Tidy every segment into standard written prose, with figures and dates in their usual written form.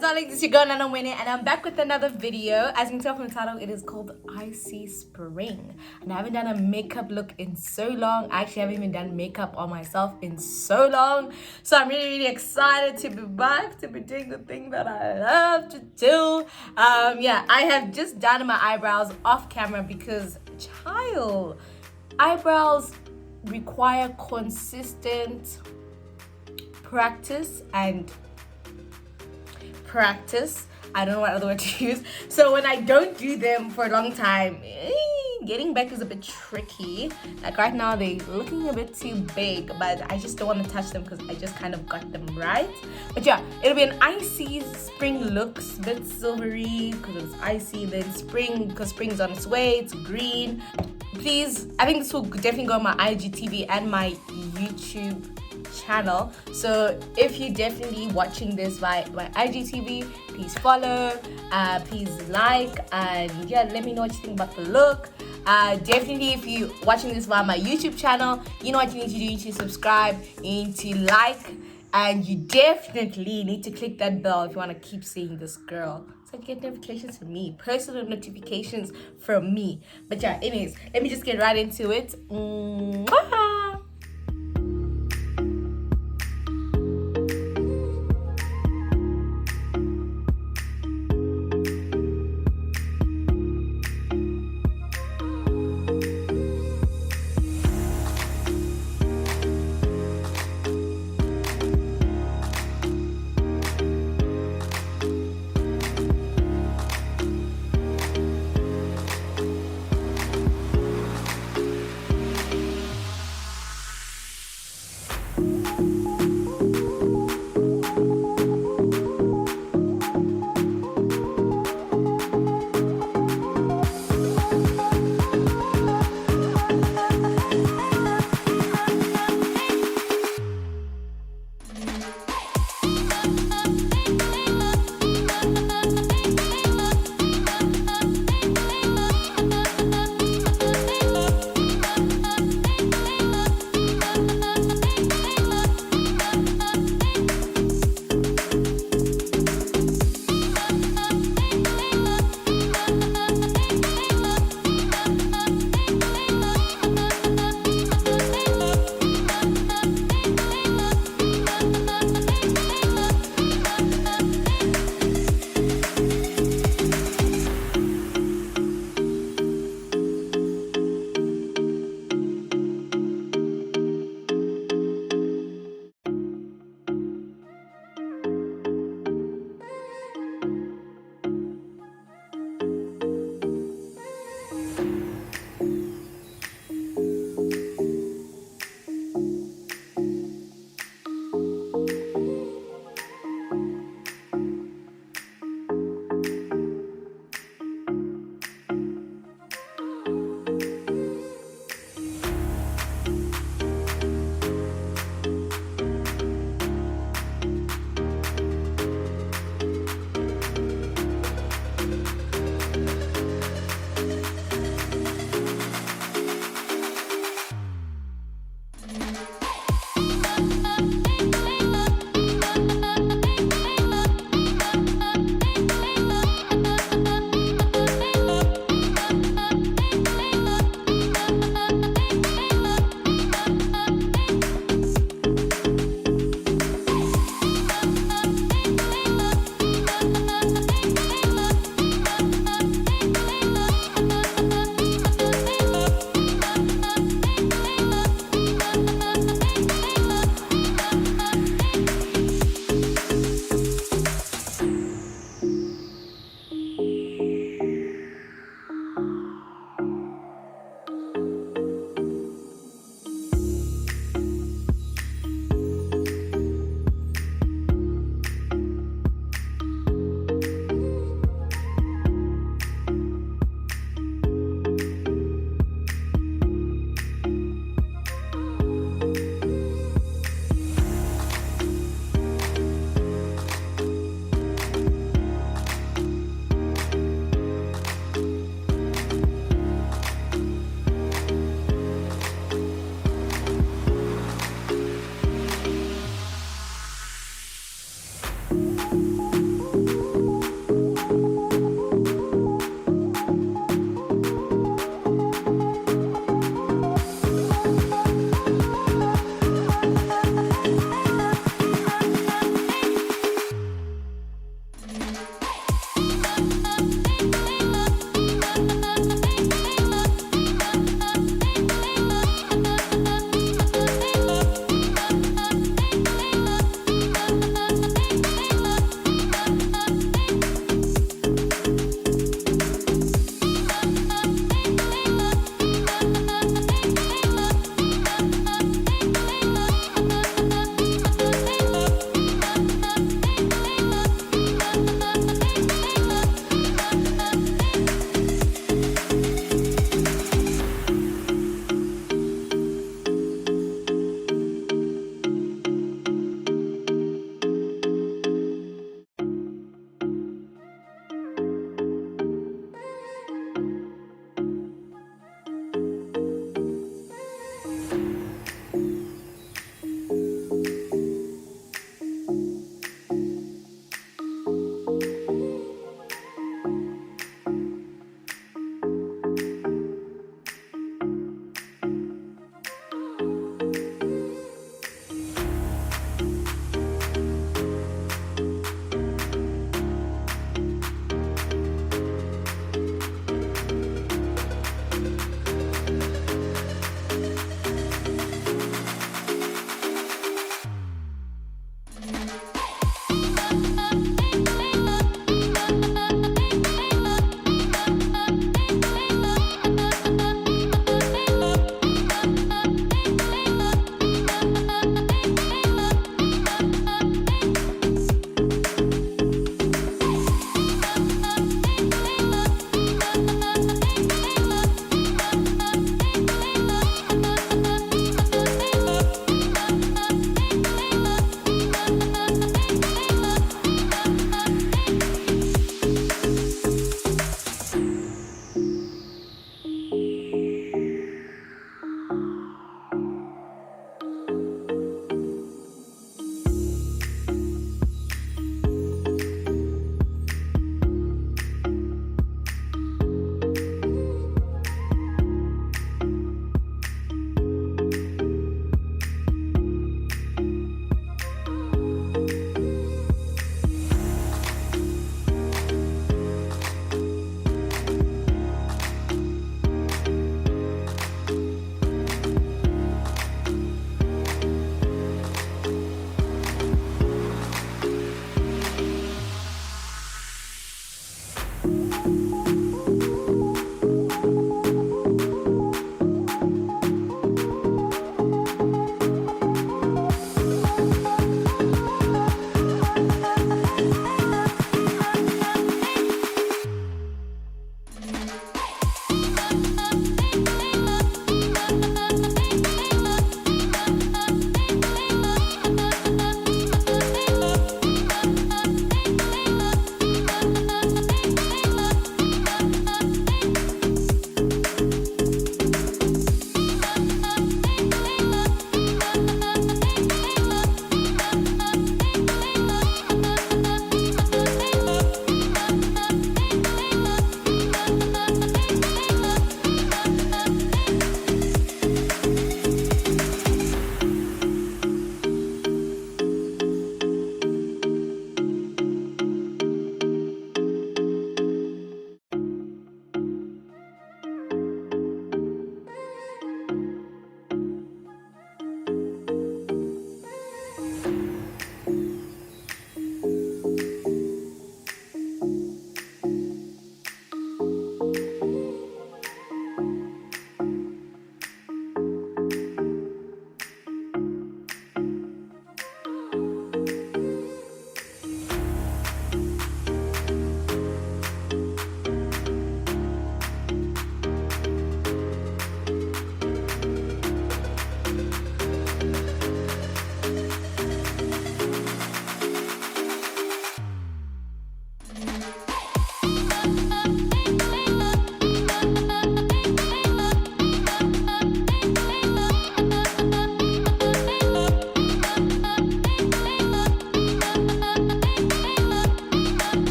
Dzalings, it's your girl Nana Winnie, and I'm back with another video. As you can tell from the title, it is called ICY-SPRING. And I haven't done a makeup look in so long. I actually haven't even done makeup on myself in so long. So I'm really excited to be back, to be doing the thing that I love to do. Yeah, I have just done my eyebrows off camera because, child, eyebrows require consistent practice. I don't know what other word to use. So when I don't do them for a long time, getting back is a bit tricky. Like right now they're looking a bit too big, but I just don't want to touch them because I just kind of got them right. But yeah, it'll be an icy spring looks, a bit silvery because it's icy, then spring because spring's on its way, it's green. Please, I think this will definitely go on my IGTV and my YouTube channel. So if you're definitely watching this by my IGTV, please follow, please like, and yeah, let me know what you think about the look. Definitely, if you're watching this via my YouTube channel, you know what you need to do. You need to subscribe, you need to like, and you definitely need to click that bell if you want to keep seeing this girl, so you get notifications from me, personal notifications from me. But yeah, anyways, let me just get right into it. Mwah!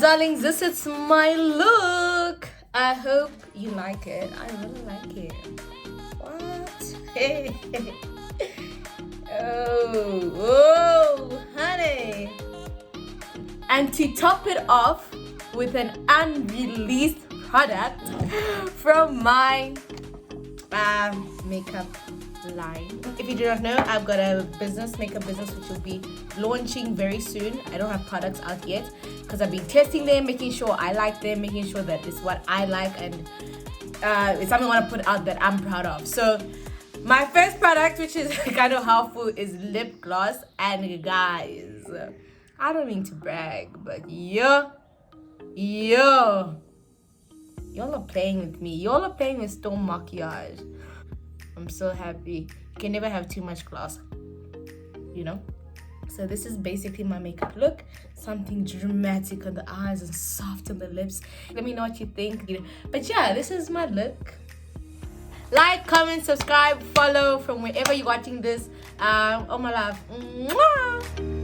darlings, this is my look. I hope you like it. I really like it. What? Hey. Oh, honey. And to top it off with an unreleased product from my makeup line. If you do not know, I've got a makeup business which will be launching very soon. I don't have products out yet because I've been testing them, making sure I like them, making sure that it's what I like, and it's something I want to put out that I'm proud of. So my first product, which is kind of helpful, is lip gloss. And guys, I don't mean to brag, but y'all are playing with me. Y'all are playing with Storm Maquillage. I'm so happy. You can never have too much gloss, you know? So this is basically my makeup look. Something dramatic on the eyes and soft on the lips. Let me know what you think. But yeah, this is my look. Like, comment, subscribe, follow from wherever you're watching this. Oh my love. Mwah!